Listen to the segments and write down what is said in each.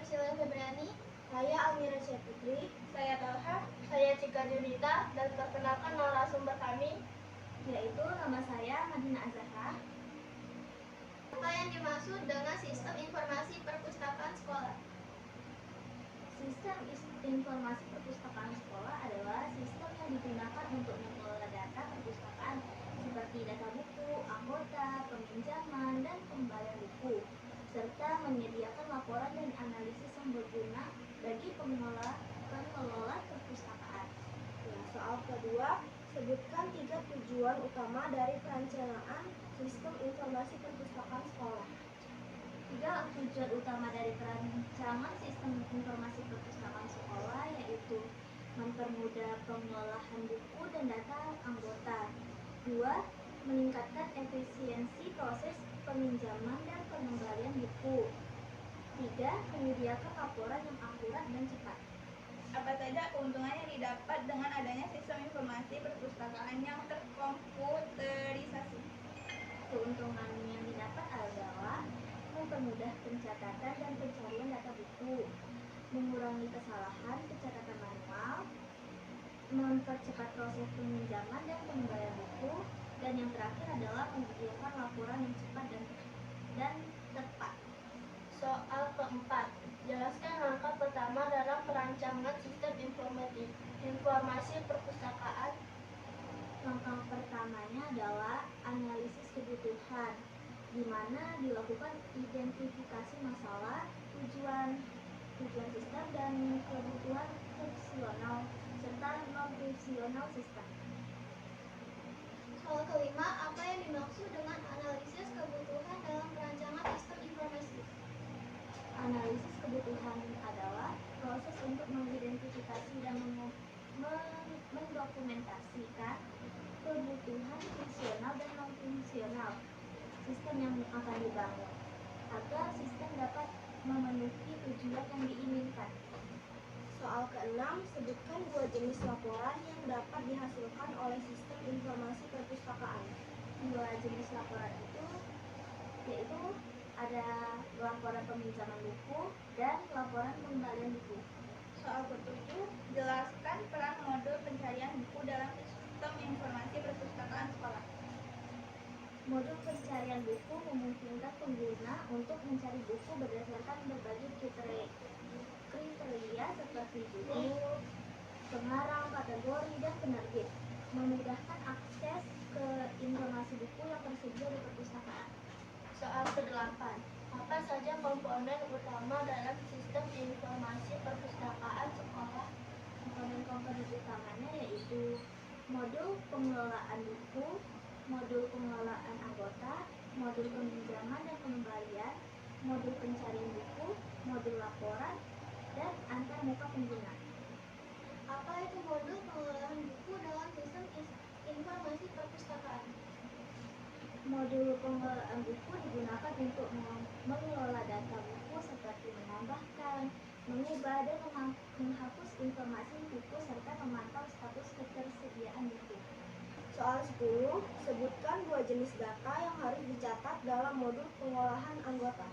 Priscilla Febriani. Saya Almira Syafitri. Saya Talha. Saya Cika Junita. Dan perkenalkan narasumber kami, yaitu nama saya Madina Azahra. Apa yang dimaksud dengan sistem informasi perpustakaan sekolah? Sistem informasi perpustakaan sekolah adalah sistem yang digunakan untuk mengelola data perpustakaan seperti data buku, anggota, peminjaman, dan pengembalian buku, serta menyediakan laporan dan analisis yang berguna bagi pengelola perpustakaan. Soal kedua, sebutkan 3 tujuan utama dari perencanaan sistem informasi perpustakaan sekolah. 3 tujuan utama dari perancangan sistem informasi perpustakaan sekolah yaitu mempermudah pengelolaan buku dan data anggota. 2. Meningkatkan efisiensi proses peminjaman dan pengembalian buku. 3. Menyediakan laporan yang akurat dan cepat. Apa saja keuntungan yang didapat dengan adanya sistem informasi perpustakaan yang terkomputerisasi? Keuntungan yang didapat adalah mempermudah pencatatan dan pencarian data buku, mengurangi kesalahan pencatatan manual, mempercepat proses peminjaman dan pengembalian buku, dan yang terakhir adalah menyediakan laporan yang cepat dan tepat. soal keempat, jelaskan langkah pertama dalam perancangan sistem informasi perpustakaan. Langkah pertamanya adalah analisis kebutuhan, di mana dilakukan identifikasi masalah, tujuan sistem, dan kebutuhan fungsional serta non-fungsional sistem. Soal kelima, apa yang dimaksud dengan analisis kebutuhan dalam perancangan sistem informasi? Analisis kebutuhan adalah proses untuk mengidentifikasi dan mendokumentasikan kebutuhan fungsional dan non-fungsional sistem yang akan dibangun, agar sistem dapat memenuhi tujuan yang diinginkan. Soal keenam, sebutkan 2 jenis laporan yang dapat dihasilkan oleh sistem informasi perpustakaan. 2 jenis laporan itu yaitu ada laporan peminjaman buku dan laporan pengembalian buku. Soal ketujuh, jelaskan peran modul pencarian buku dalam sistem informasi perpustakaan sekolah. Modul pencarian buku memungkinkan pengguna untuk mencari buku berdasarkan berbagai kriteria seperti judul, pengarang, kategori, dan penerbit, memudahkan akses ke informasi buku yang tersedia di perpustakaan. Soal ke-8, apa saja komponen utama dalam sistem informasi perpustakaan sekolah? Komponen utamanya yaitu modul pengelolaan buku, modul pengelolaan anggota, modul peminjaman dan pengembalian, modul pencarian buku, modul laporan, dan antarmuka pengguna. Apa itu modul pengelolaan buku dalam sistem informasi perpustakaan? Modul pengelolaan buku digunakan untuk mengelola data buku seperti menambahkan, mengubah, dan menghapus informasi buku serta memantau status ketersediaan buku. Soal 10, sebutkan 2 jenis data yang harus dicatat dalam modul pengolahan anggota.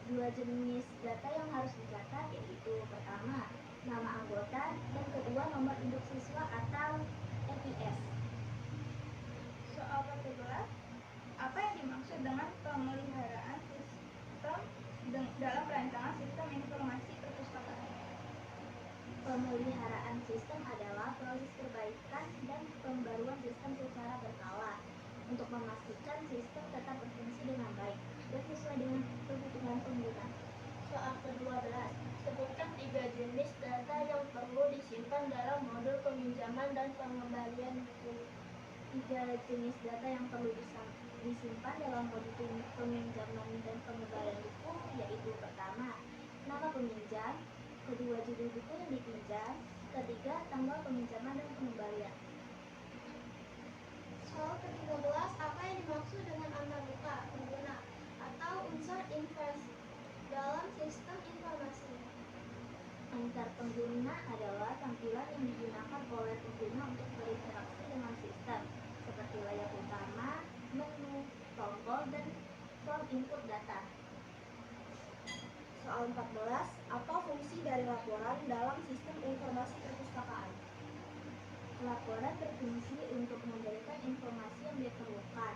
2 jenis data yang harus dicatat yaitu pertama, nama anggota, dan kedua, nomor induk siswa atau NIS. Soal ke-11, apa yang dimaksud dengan pemeliharaan sistem dalam perancangan sistem informasi perpustakaan? Pemeliharaan sistem adalah proses perbaikan dan pembaruan sistem secara berkala untuk memastikan sistem tetap berfungsi dengan baik dan sesuai dengan kebutuhan pengguna. Soal ke-12, sebutkan 3 jenis data yang perlu disimpan dalam modul peminjaman dan pengembalian buku. 3 jenis data yang perlu disimpan dalam modul peminjaman dan pengembalian buku yaitu pertama, nama peminjam, kedua, judul buku yang dipinjam, ketiga, tanggal peminjaman dan pengembalian. Soal ke-13, apa yang dimaksud dengan antarmuka pengguna atau unsur invest dalam sistem informasi? Antar pengguna adalah tampilan yang digunakan oleh pengguna untuk berinteraksi dengan sistem, seperti layar utama, menu, tombol, dan form input data. Soal Soal 14, apa fungsi dari laporan dalam sistem informasi perpustakaan? Laporan berfungsi untuk memberikan informasi yang diperlukan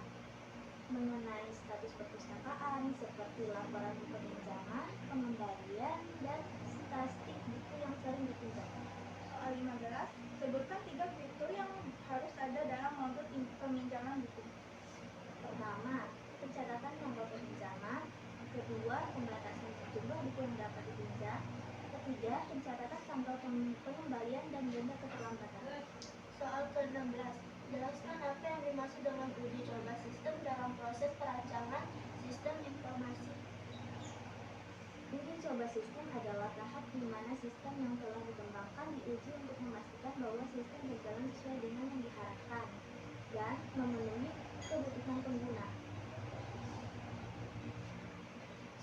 mengenai status perpustakaan seperti laporan peminjaman, pengembalian, dan statistik buku yang sering dipinjam. Soal 15, sebutkan 3 fitur yang harus ada dalam modul peminjaman buku. Pertama, pencatatan tanggal peminjaman. Kedua, pembatasan jumlah buku yang dapat dipinjam. Ketiga, pencatatan tanggal pengembalian dan denda keterlambatan. Soal ke-16, jelaskan apa yang dimaksud dengan uji coba sistem dalam proses perancangan sistem informasi. Uji coba sistem adalah tahap di mana sistem yang telah dikembangkan diuji untuk memastikan bahwa sistem berjalan sesuai dengan yang diharapkan dan memenuhi kebutuhan pengguna.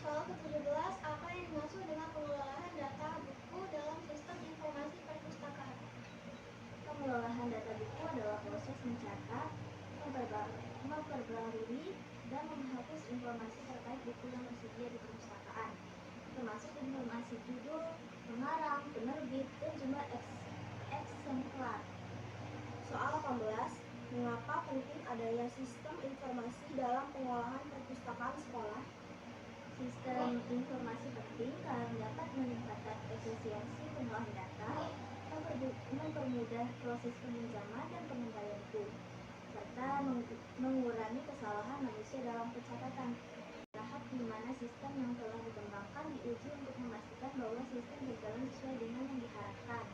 Soal ke-17, apa yang dimaksud dengan pengelolaan data buku dalam sistem informasi perpustakaan? Pengelolaan data buku adalah proses mencatat, memperbarui, dan menghapus informasi terkait buku yang tersedia di perpustakaan, termasuk informasi judul, pengarang, penerbit, dan jumlah eksemplar. Soal 18, mengapa penting adanya sistem informasi dalam pengolahan perpustakaan sekolah? Sistem informasi penting karena dapat meningkatkan efisiensi pengolahan data, mempermudah proses peminjaman dan pengembalian buku, serta mengurangi kesalahan manusia dalam pencatatan. Tahap di mana sistem yang telah dikembangkan diuji untuk memastikan bahwa sistem berjalan sesuai dengan yang diharapkan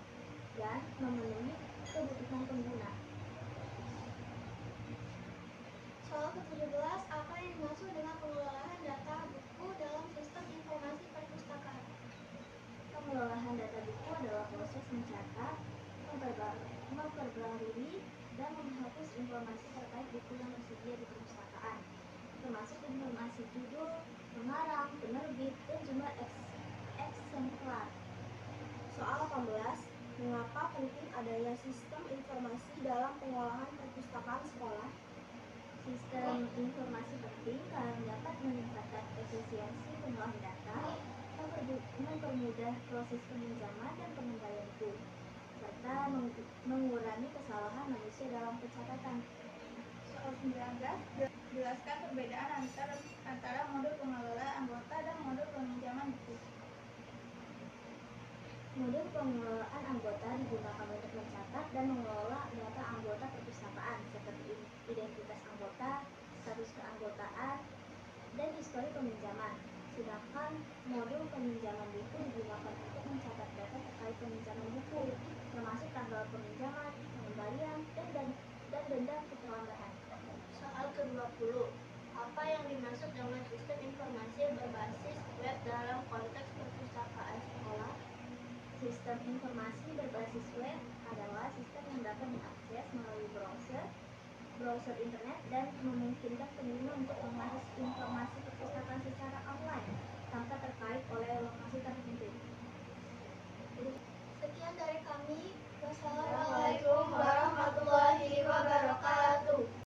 dan memenuhi kebutuhan pengguna. Soal ke-17, apa yang dimaksud dengan pengelolaan data buku dalam sistem informasi perpustakaan? Pengelolaan data buku adalah proses mencatat, memperbarui, dan menghapus informasi terkait buku yang tersedia di perpustakaan, termasuk informasi judul, pengarang, penerbit, dan jumlah eksemplar. Soal 18, mengapa penting adanya sistem informasi dalam pengolahan perpustakaan sekolah? Sistem informasi penting karena dapat meningkatkan efisiensi pengolahan data, mempermudah proses peminjaman dan pengembalian buku, serta mengurangi kesalahan manusia dalam pencatatan. Soal 19, jelaskan perbedaan antara modul pengelola anggota dan modul peminjaman buku. Modul pengelolaan anggota digunakan untuk mencatat dan mengelola data anggota perpustakaan seperti identitas anggota, status keanggotaan, dan histori peminjaman. Sedangkan modul peminjaman buku digunakan untuk mencatat data terkait peminjaman buku, termasuk tanggal peminjaman, pengembalian, dan denda keterlambatan. Soal ke-20, apa yang dimaksud dengan sistem informasi berbasis web dalam konteks perpustakaan sekolah? Sistem informasi berbasis web adalah sistem yang dapat diakses melalui browser internet dan memungkinkan pengguna untuk mengakses informasi